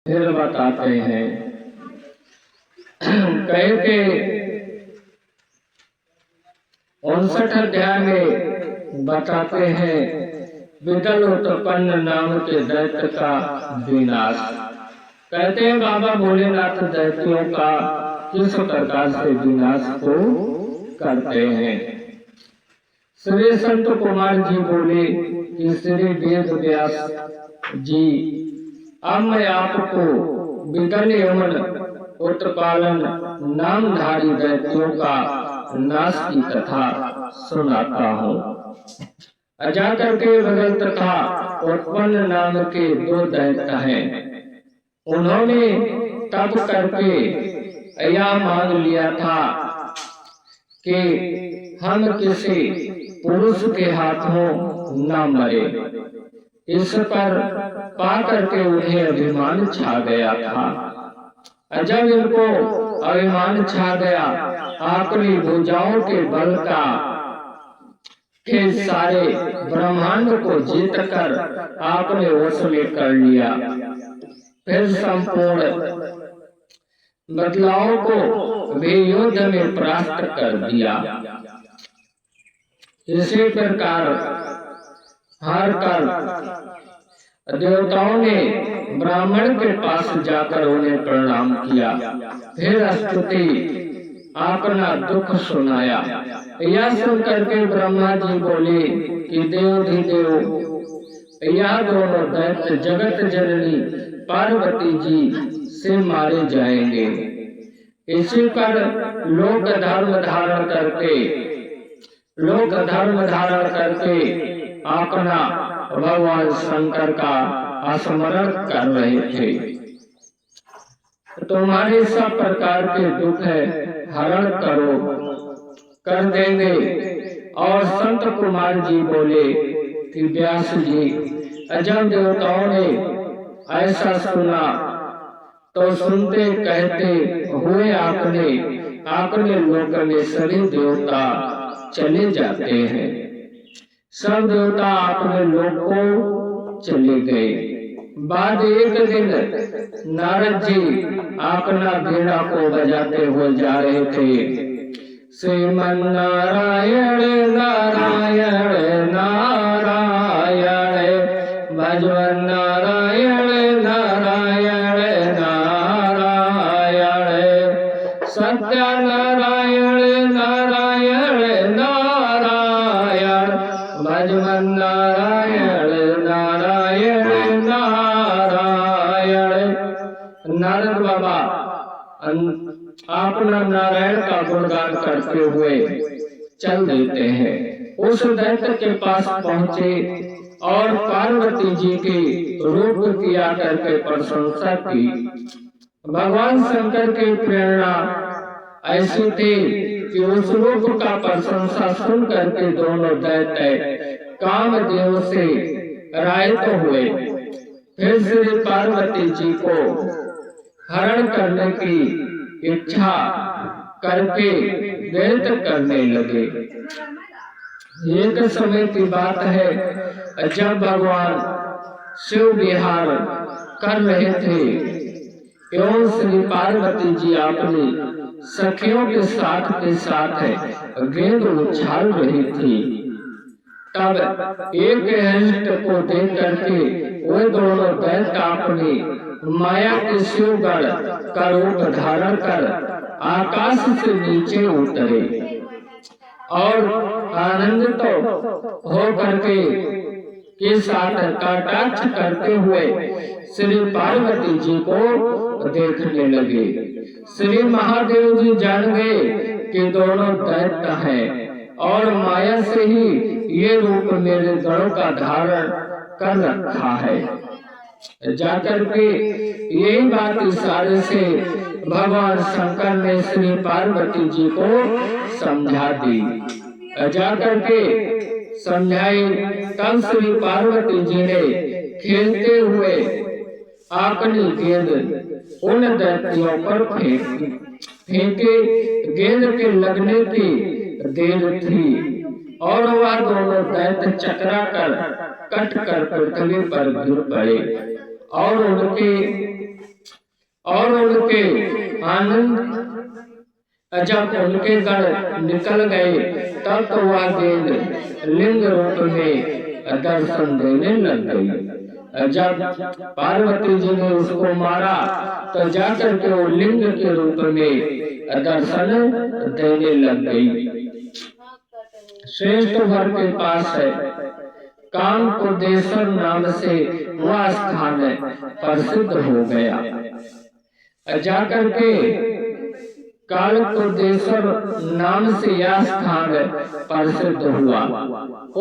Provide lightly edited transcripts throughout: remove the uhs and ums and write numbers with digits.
फिर बताते हैं कहते 59 अध्याय में बताते हैं विदल उत्पन्न नाम के दैत्य का विनाश। कहते हैं बाबा भोलेनाथ दैत्यों का किस प्रकार से विनाश को करते हैं। श्री संत कुमार जी बोले कि श्री वेद व्यास जी अब मैं आपको विदल एवं उत्पालन नामधारी दैत्यों का नाश की कथा सुनाता हूँ। अजातर के विदल तथा उत्पन्न नाम के 2 दैत्य हैं। उन्होंने तप करके यह मांग लिया था कि हम किसी पुरुष के हाथों न मरे। इस पर पाकर के उन्हें अभिमान छा गया था। जब इनको अभिमान छा गया, अपनी भुजाओं के बल का के सारे ब्रह्मांड को जीत कर आपने वश में कर लिया। फिर संपूर्ण बदलाव को भी युद्ध में परास्त कर दिया। इसी प्रकार हार कर देवताओं ने ब्राह्मण के पास जाकर उन्हें प्रणाम किया। फिर स्तुति अपना दुख सुनाया। यह सुनकर के ब्रह्मा जी बोले कि देव यह दोनों दैत्य जगत जननी पार्वती जी से मारे जाएंगे। इसी पर लोक धर्म धारण करके अपना भगवान शंकर का स्मरण कर रहे थे। तुम्हारे सब प्रकार के दुख हरण कर देंगे। और संत कुमार जी बोले कि व्यास जी जब देवताओं ने ऐसा सुना तो सुनते कहते हुए अपने लोक में सभी देवता चले जाते हैं। सब देवता अपने लोक को चले गए। बाद एक दिन नारद जी अपना बीड़ा को बजाते हुए जा रहे थे। श्रीमन नारायण नारायण नारायण भजवन नारायण नारायण नारायण सत्य नारायण नारायण नारायण भजवन नारायण नारायण नारायण। नारद बाबा अपना नारायण का गुणगान करते हुए चल देते हैं। उस दैत्य के पास पहुंचे और पार्वती जी की रूप किया करके प्रशंसा की। भगवान शंकर की प्रेरणा ऐसी थी कि उस रूप का प्रशंसा सुन करके दोनों दैत्य कामदेव से रायत हुए। फिर श्री पार्वती जी को हरण करने की इच्छा करके दैत्य करने लगे। एक समय की बात है, जब भगवान शिव विहार कर रहे थे एवं श्री पार्वती जी अपनी सखियों के साथ गेंद उछाल रही थी। तब एक हंस को देख करके वे दोनों दैत्य अपनी माया के शिवगढ़ का रूप धारण कर आकाश से नीचे उतरे और आनंदित हो करके के साथ कटाक्ष करते हुए श्री पार्वती जी को देखने लगे। श्री महादेव जी जान गए कि दोनों दैत्य हैं और माया से ही ये रूप मेरे गणों का धारण कर रखा है। जाकर के यही बात इशारे से भगवान शंकर ने श्री पार्वती जी को समझा दी। जाकर के समझाई। तब श्री पार्वती जी ने खेलते हुए अपनी गेंद उन दैत्यों पर फेंके। गेंद के लगने की देर थी और वह दोनों दैत्य चकरा कर कट कर पृथ्वी पर गिर पड़े और उनके और उनके आनंद जब उनके गढ़ निकल गए तब तो वह गेंद लिंग रूप में दर्शन देने लग गई। जब पार्वती जी ने उसको मारा तो जाकर के वो लिंग के रूप में दर्शन देने लग गई। श्रेष्ठ भर के पास है काम को देशर नाम से वह स्थान प्रसिद्ध हो गया। जाकर के काल को देशर नाम से यह स्थान प्रसिद्ध हुआ।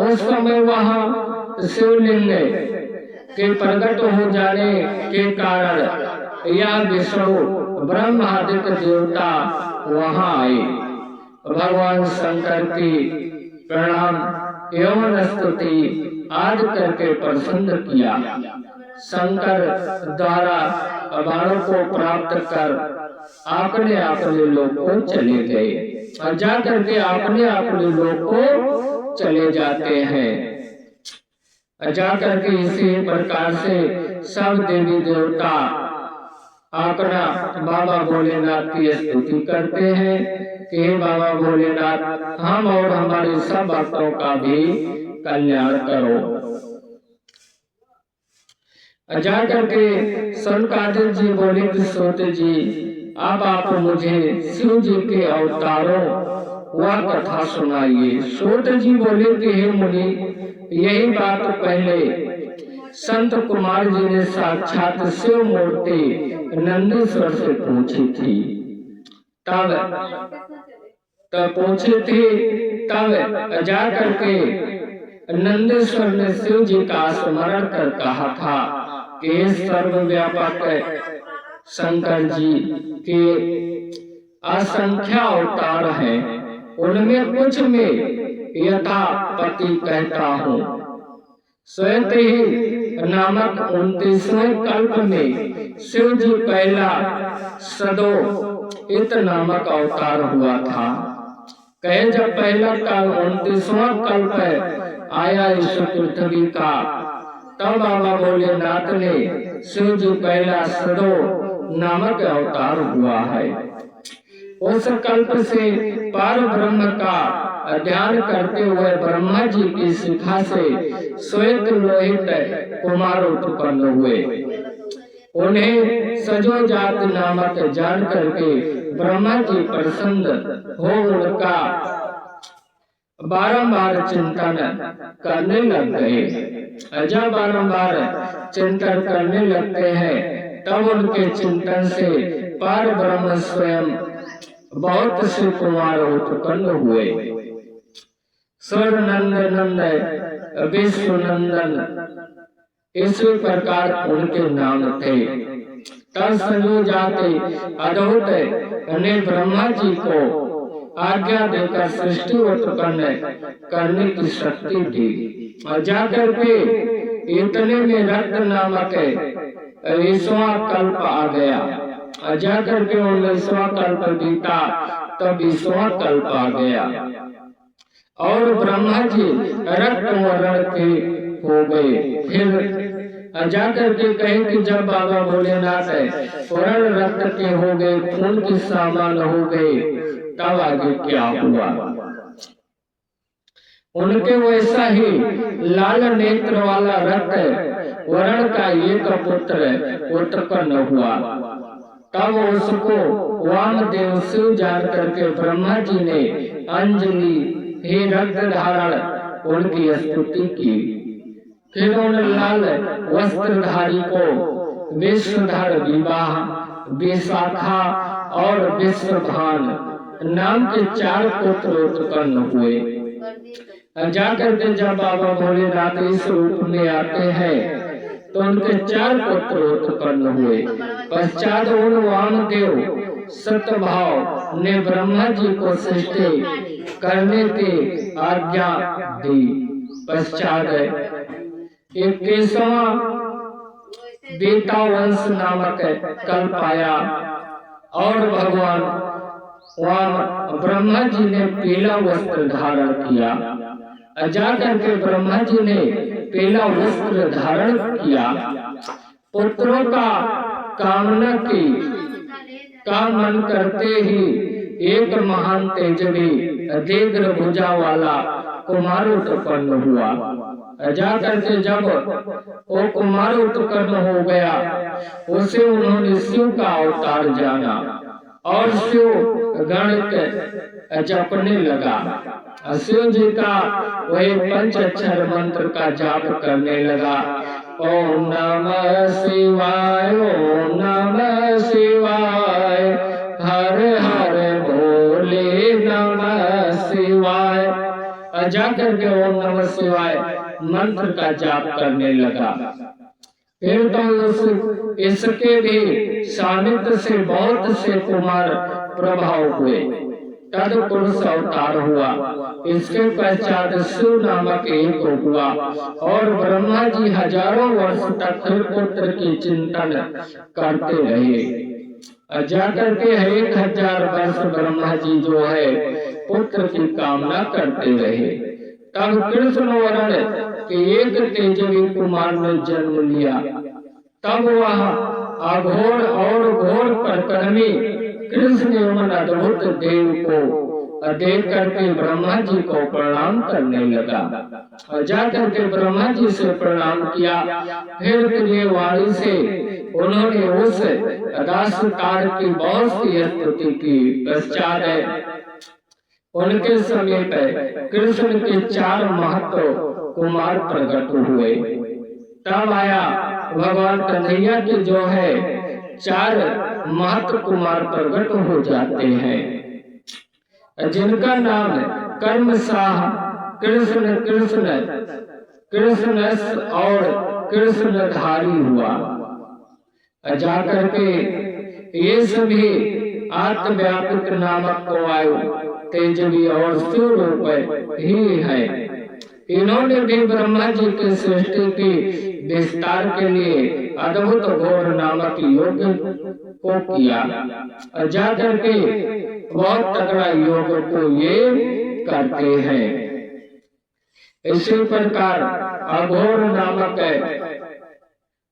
उस समय वहाँ शिवलिंग के प्रकट हो जाने के कारण यह विष्णु ब्रह्मादित्य देवता वहाँ आए। भगवान शंकर की प्रणाम एवं स्तुति आदि करके प्रसन्न किया। शंकर द्वारा बाणों को प्राप्त कर अपने लोग को चले गए और जाकर के अपने लोग को चले जाते हैं। जाकर के इसी प्रकार से सब देवी देवता अपना बाबा भोलेनाथ की स्तुति करते हैं कि हे बाबा भोलेनाथ हम और हमारे सब भक्तों का भी कल्याण करो। जाकर के सनकादिक जी बोले कि सूत जी अब आप मुझे शिव जी के अवतारों वह कथा सुनाइए। सूत जी बोले कि हे मुनि यही बात पहले संत कुमार जी ने साक्षात शिव मूर्ति नंदीश्वर से पूछी थी। तब जा करके नंदीश्वर ने शिव जी का स्मरण कर कहा था कि सर्वव्यापक शंकर जी के असंख्य अवतार हैं, उनमें कुछ में यथापति कहता हूँ। स्वयं ही नामक 29वें कल्प में शिव जी पहला सदो इत नामक अवतार हुआ था। कहे जब पहला 29वां कल्प आया इस पृथ्वी का तब बाबा भोलेनाथ ने शिव जी पहला सदो नामक अवतार हुआ है। उस कल्प से पार ब्रह्म का ध्यान करते हुए ब्रह्मा जी की शिखा से श्वेत लोहित कुमार उत्पन्न हुए। उन्हें सजो जात नामक जान करके ब्रह्मा जी प्रसन्न हो उनका बारंबार चिंतन करने लग गए। जब बारंबार चिंतन करने लगते हैं तब उनके चिंतन से पार ब्रह्म स्वयं बहुत से कुमार उत्पन्न हुए। स्वर नंद नंद विश्व नंदन इसी प्रकार उनके नाम थे। तब सजो जाते अद्भुत ने ब्रह्मा जी को आज्ञा देकर सृष्टि उत्पन्न करने की शक्ति दी। और जाकर के इतने में रक्त नामक 20वां कल्प आ गया। जाकर के 19वां कल्प बीता तब 20वां कल्प आ गया और ब्रह्मा जी रक्त वर्ण के हो गए। फिर जाकर के कहे कि जब बाबा भोलेनाथ वर्ण रक्त के हो गए, खून के सामान हो गए, तब आगे क्या हुआ। उनके वैसा ही लाल नेत्र वाला रक्त वर्ण का एक पुत्र उत्पन्न हुआ। तब उसको वामदेव शिव जान करके ब्रह्मा जी ने अंजलि ही रक्त धारण उनकी स्तुति की। फिर उन लाल वस्त्रधारी को विश्वधर विवाह, विशाखा और विश्वभान नाम के 4 पुत्र उत्पन्न हुए। जाकर के जब बाबा भोलेनाथ इस रूप में आते हैं तो उनके 4 पुत्र उत्पन्न हुए। पश्चात उन वामदेव सतभाव ने ब्रह्मा जी को सृष्टि करने की आज्ञा दी। पश्चात 21वां बेतावंश नामक कल्प आया और भगवान ब्रह्मा जी ने पीला वस्त्र धारण किया। जाकर के ब्रह्मा जी ने पीला वस्त्र धारण किया। पुत्रों का कामना की का मन करते ही एक महान तेजवी दीर्घ भुजा वाला कुमार उत्पन्न हुआ। जाकर के जब वो कुमार उत्पन्न हो गया, उसे उन्होंने शिव का अवतार जाना और शिव गण जपने लगा। शिव जी का वही पंचाक्षर मंत्र का जाप करने लगा। ओम नमः शिवाय, ओम नमः शिवाय, हर हर भोले नमः शिवाय। जाकर के ओम नमः शिवाय मंत्र का जाप करने लगा। फिर तो इसके भी सानिध्य से बहुत से कुमार प्रभाव हुए, तद पुरुष अवतार हुआ। इसके पश्चात शिव नामक एक हुआ और ब्रह्मा जी हजारों वर्ष तक फिर पुत्र की चिंतन करते रहे। जाकर के 1000 वर्ष ब्रह्मा जी जो है पुत्र की कामना करते रहे। तब कृष्ण वरण के एक तेजवी कुमार ने जन्म लिया। तब वह अघोर और घोर परक्रमी कृष्ण एवं अद्भुत देव को देख करके ब्रह्मा जी को प्रणाम करने लगा। जाकर के ब्रह्मा जी से प्रणाम किया। फिर प्रियवाणी से उन्होंने उस दासकार की बहुत सी स्तुति की। पश्चात उनके समीप कृष्ण के 4 महत्व कुमार प्रकट हुए। तब आया भगवान कन्हैया के जो है 4 महत्व कुमार प्रकट हो जाते हैं, जिनका नाम कर्मसाह, कृष्ण कृष्ण, कृष्णस और कृष्णधारी हुआ। जाकर के ये सभी आत्मव्यापक नामक को वायु तेजवी और शिव रूप ही है। इन्होंने भी ब्रह्मा जी की सृष्टि की विस्तार के लिए अद्भुत घोर नामक योग को किया। जाकर के बहुत तगड़ा योग को ये करते हैं। इसी प्रकार अघोर नामक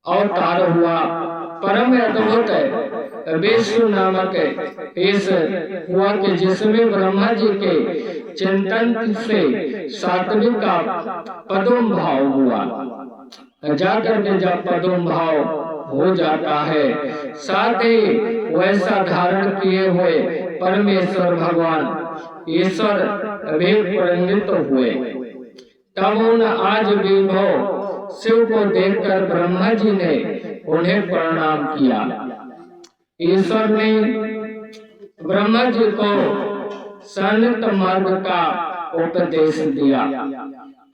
अवतार हुआ। परम अद्भुत विष्णु नामक इस हुआ कि जिसमें ब्रह्मा जी के चिंतन से सात्विक का पदम भाव हुआ। जाकर के जब पदम भाव हो जाता है, साथ ही वैसा धारण किए हुए परमेश्वर भगवान ईश्वर भी परिणित हुए। तब उन आज विभव शिव को देखकर ब्रह्मा जी ने उन्हें प्रणाम किया। ईश्वर ने ब्रह्मा जी को सन्नित मार्ग का उपदेश दिया।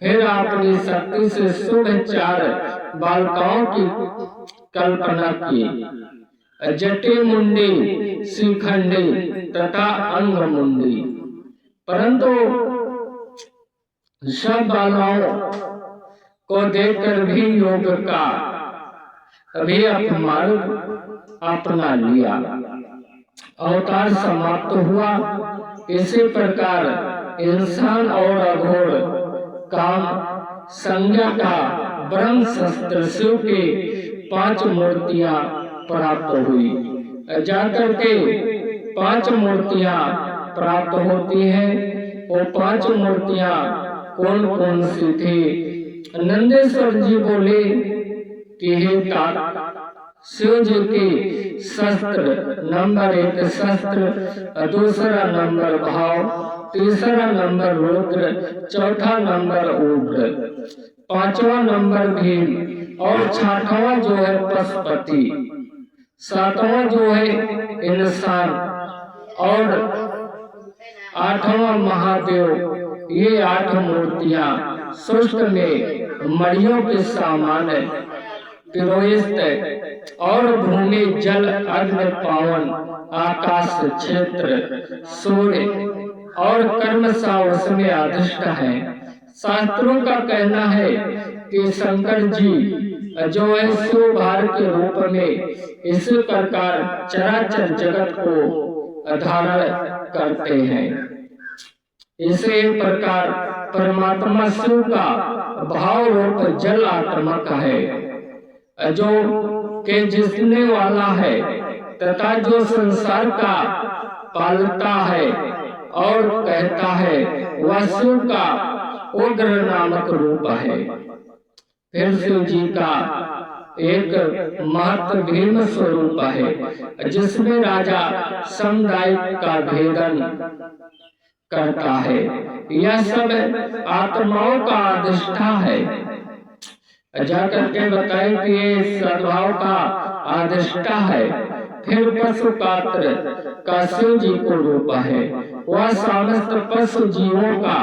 फिर अपनी शक्ति से शुभ 4 बालिकाओं की कल्पना की, जटी मुंडी, शिखंडी तथा अंग मुंडी। परंतु सब बालाओं को देखकर भी योग का अभी मार्ग अपना लिया। अवतार समाप्त हुआ। इसी प्रकार इंसान और अघोर काम संज्ञा का ब्रह्म शस्त्र शिव की 5 मूर्तियां प्राप्त हुई। जाकर के 5 मूर्तियां प्राप्त होती हैं। वो 5 मूर्तियां कौन कौन सी थी? नंदेश्वर जी बोले कि हे तात, शिव जी की शस्त्र नंबर 1 शस्त्र, दूसरा नंबर भाव, तीसरा नंबर रुद्र, चौथा नंबर उग्र, 5वां नंबर भीम और 6वां जो है पशुपति, 7वां जो है इंसान और 8वां महादेव। ये 8 मूर्तियां सृष्टि में मणियों के सामान तिरोहित और भूमि जल अग्नि पावन आकाश क्षेत्र सूर्य और कर्म सा उसमें अधिष्ठ है। शास्त्रों का कहना है कि शंकर जी जो है शिव भार के रूप में इसी प्रकार चराचर जगत को धारण करते हैं। इसी प्रकार परमात्मा शिव का भाव रूप जल आत्मक है, जो के जिसने वाला है तथा जो संसार का पालता है और कहता है वह शिव का उग्र नामक रूप है। फिर शिव जी का एक महत्व भीम स्वरूप है जिसमें राजा समुदाय का भेदन करता है। यह सब आत्माओं का अधिष्ठा है। जाकर के बताए कि ये सद्भाव का अधिष्ठा है। फिर पशु पात्र का शिव जी को रूप है। वह समस्त पशु जीवों का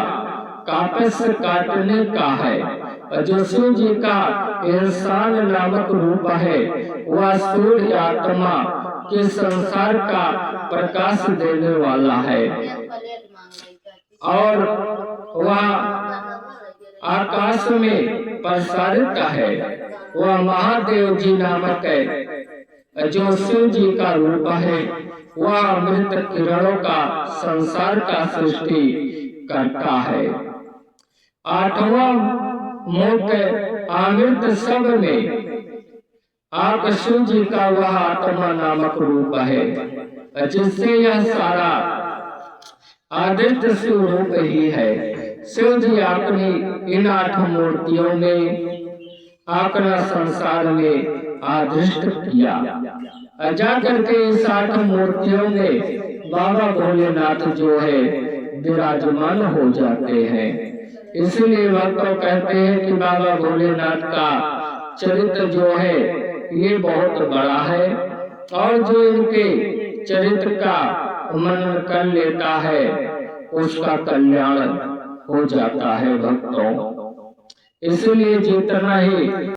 कापस काटने का है। जो शिव जी का इंसान नामक रूप है वह सूर्य आत्मा के संसार का प्रकाश देने वाला है और वह आकाश में प्रसारित है। वह महादेव जी नामक है। जो शिव जी का रूप है वह अमृत किरणों का संसार का सृष्टि करता है। आठवां मुख्य अमृत सब में आप शिव जी का वह आत्मा नामक रूप है जिससे यह सारा आदित्य शिव रूप ही है। शिव जी अपनी इन 8 मूर्तियों में अपना संसार में आदिष्ट किया। जाकर के इस 8 मूर्तियों में बाबा भोलेनाथ जो है विराजमान हो जाते हैं। इसलिए भक्तों कहते हैं कि बाबा भोलेनाथ का चरित्र जो है ये बहुत बड़ा है और जो इनके चरित्र का मनन कर लेता है उसका कल्याण हो जाता है भक्तों। इसलिए जितना ही